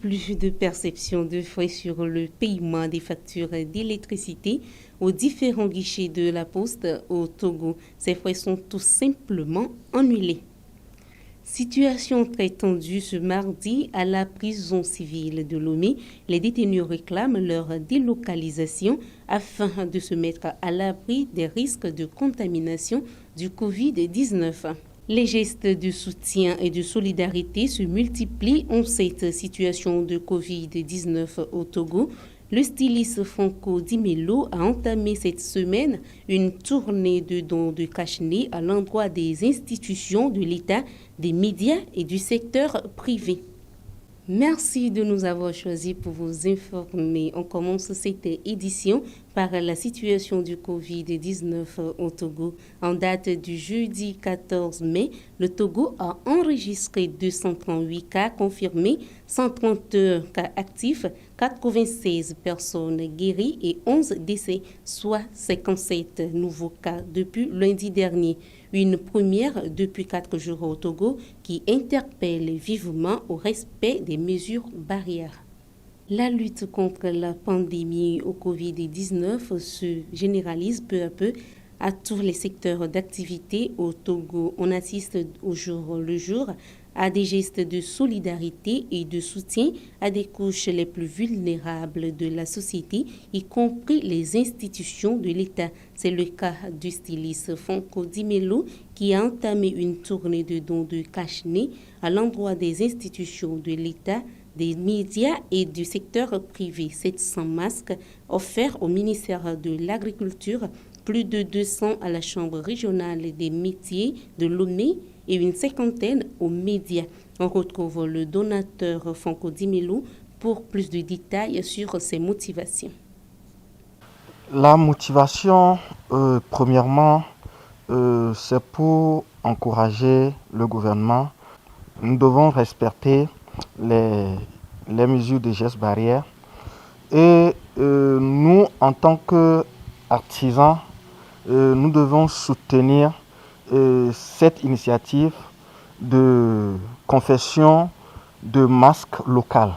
plus de perception de frais sur le paiement des factures d'électricité aux différents guichets de la Poste au Togo. Ces frais sont tout simplement annulés. Situation très tendue ce mardi à la prison civile de Lomé. Les détenus réclament leur délocalisation afin de se mettre à l'abri des risques de contamination du Covid-19. Les gestes de soutien et de solidarité se multiplient en cette situation de Covid-19 au Togo. Le styliste Franco Dimelo a entamé cette semaine une tournée de dons de cache-nez à l'endroit des institutions de l'État, des médias et du secteur privé. Merci de nous avoir choisis pour vous informer. On commence cette édition par la situation du Covid-19 au Togo. En date du jeudi 14 mai, le Togo a enregistré 238 cas confirmés, 131 cas actifs, 96 personnes guéries et 11 décès, soit 57 nouveaux cas depuis lundi dernier. Une première depuis 4 jours au Togo qui interpelle vivement au respect des mesures barrières. La lutte contre la pandémie au Covid-19 se généralise peu à peu à tous les secteurs d'activité au Togo. On assiste au jour le jour à des gestes de solidarité et de soutien à des couches les plus vulnérables de la société, y compris les institutions de l'État. C'est le cas du styliste Franco Dimelo qui a entamé une tournée de dons de cache-nez à l'endroit des institutions de l'État, des médias et du secteur privé. 700 masques offerts au ministère de l'Agriculture, plus de 200 à la Chambre régionale des métiers de Lomé et une cinquantaine aux médias. On retrouve le donateur Franco Dimelo pour plus de détails sur ses motivations. La motivation, premièrement, c'est pour encourager le gouvernement. Nous devons respecter les mesures de gestes barrières. Et nous, en tant qu'artisans, nous devons soutenir cette initiative de confection de masques locaux.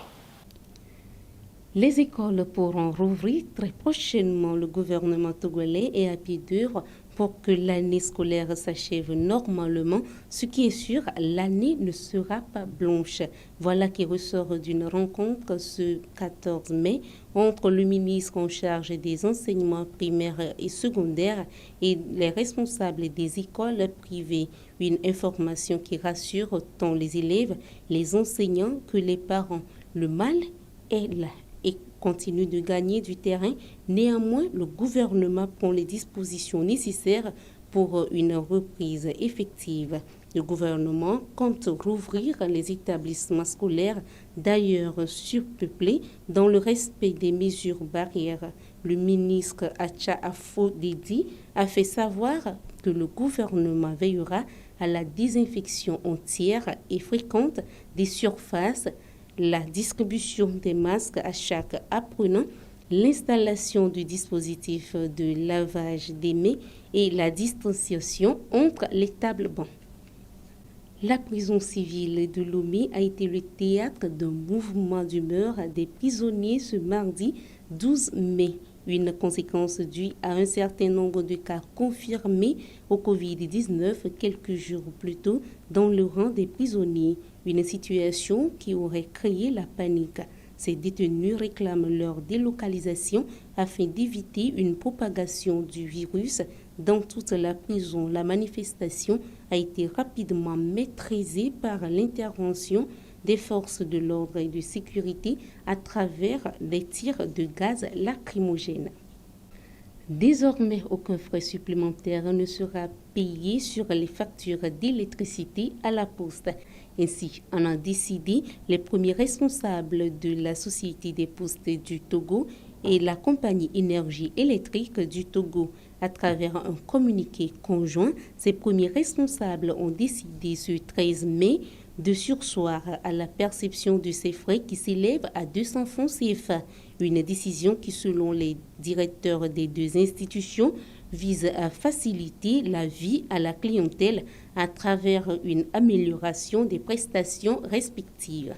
Les écoles pourront rouvrir très prochainement. Le gouvernement togolais est à pied d'œuvre pour que l'année scolaire s'achève normalement. Ce qui est sûr, l'année ne sera pas blanche. Voilà qui ressort d'une rencontre ce 14 mai entre le ministre en charge des enseignements primaires et secondaires et les responsables des écoles privées. Une information qui rassure tant les élèves, les enseignants que les parents. Le mal est là et continue de gagner du terrain. Néanmoins, le gouvernement prend les dispositions nécessaires pour une reprise effective. Le gouvernement compte rouvrir les établissements scolaires, d'ailleurs surpeuplés, dans le respect des mesures barrières. Le ministre Acha Afo-Dedi a fait savoir que le gouvernement veillera à la désinfection entière et fréquente des surfaces, la distribution des masques à chaque apprenant, l'installation du dispositif de lavage des mains et la distanciation entre les tables bancs. La prison civile de Lomé a été le théâtre d'un mouvement d'humeur des prisonniers ce mardi 12 mai. Une conséquence due à un certain nombre de cas confirmés au Covid-19 quelques jours plus tôt dans le rang des prisonniers. Une situation qui aurait créé la panique. Ces détenus réclament leur délocalisation afin d'éviter une propagation du virus dans toute la prison. La manifestation a été rapidement maîtrisée par l'intervention des forces de l'ordre et de sécurité à travers des tirs de gaz lacrymogène. Désormais, aucun frais supplémentaire ne sera payé sur les factures d'électricité à la poste. Ainsi, en a décidé les premiers responsables de la Société des postes du Togo et la compagnie énergie électrique du Togo. À travers un communiqué conjoint, ces premiers responsables ont décidé ce 13 mai de surseoir à la perception de ces frais qui s'élèvent à 200 francs CFA. Une décision qui, selon les directeurs des deux institutions, vise à faciliter la vie à la clientèle à travers une amélioration des prestations respectives.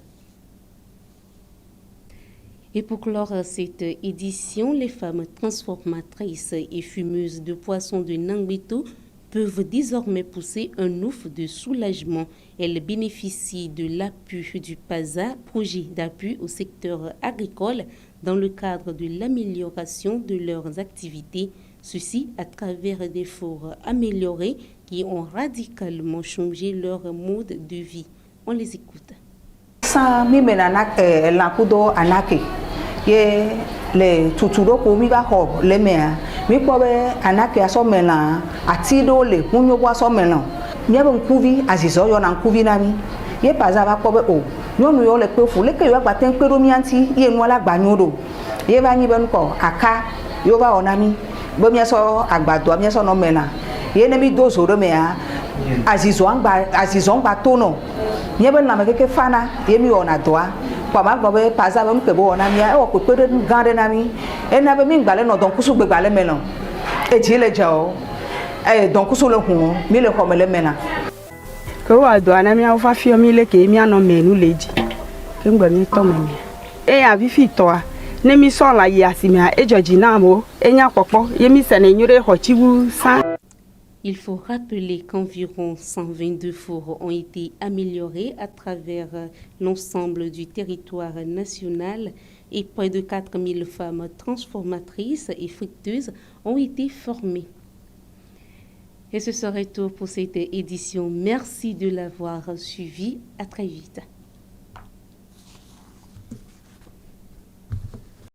Et pour clore cette édition, les femmes transformatrices et fumeuses de poissons de Nangbito peuvent désormais pousser un ouf de soulagement. Elles bénéficient de l'appui du PASA, projet d'appui au secteur agricole, dans le cadre de l'amélioration de leurs activités. Ceci à travers des efforts améliorés qui ont radicalement changé leur mode de vie. On les écoute. Le tuturo ko mi ba ho le mea mi ko be anake aso mela ati do le kunyo bo aso mela mi be nkuvi azizo yo na nkuvi na mi ye paza ba ko be o nyonu yo le pe fu le ke yo gba ten pe do mi anti ye nu ala gba nyodo ye ba nyi be nko aka yo ba ona mi bo mi so agbado mi so no mela ye ne mi do zo do mea azizo ngba to no mi be na me ke fana ye mi ona doa pama gobe paza be mpe bo na mi e o ko pe gande na mi e na be mi gbale no don kusu gbe gbale melon e ji le jao e don kusu le hun mi le ko mele mena ko wa do na mi a fa fi o mi le ke mi ano menu leji ke ngba mi to me e ya vi fi to a ne mi so la ya si mi a e joji na mo e nya popo ye mi se na nyure ho chiwu san. Il faut rappeler qu'environ 122 fours ont été améliorés à travers l'ensemble du territoire national et près de 4000 femmes transformatrices et fructueuses ont été formées. Et ce serait tout pour cette édition. Merci de l'avoir suivi. À très vite.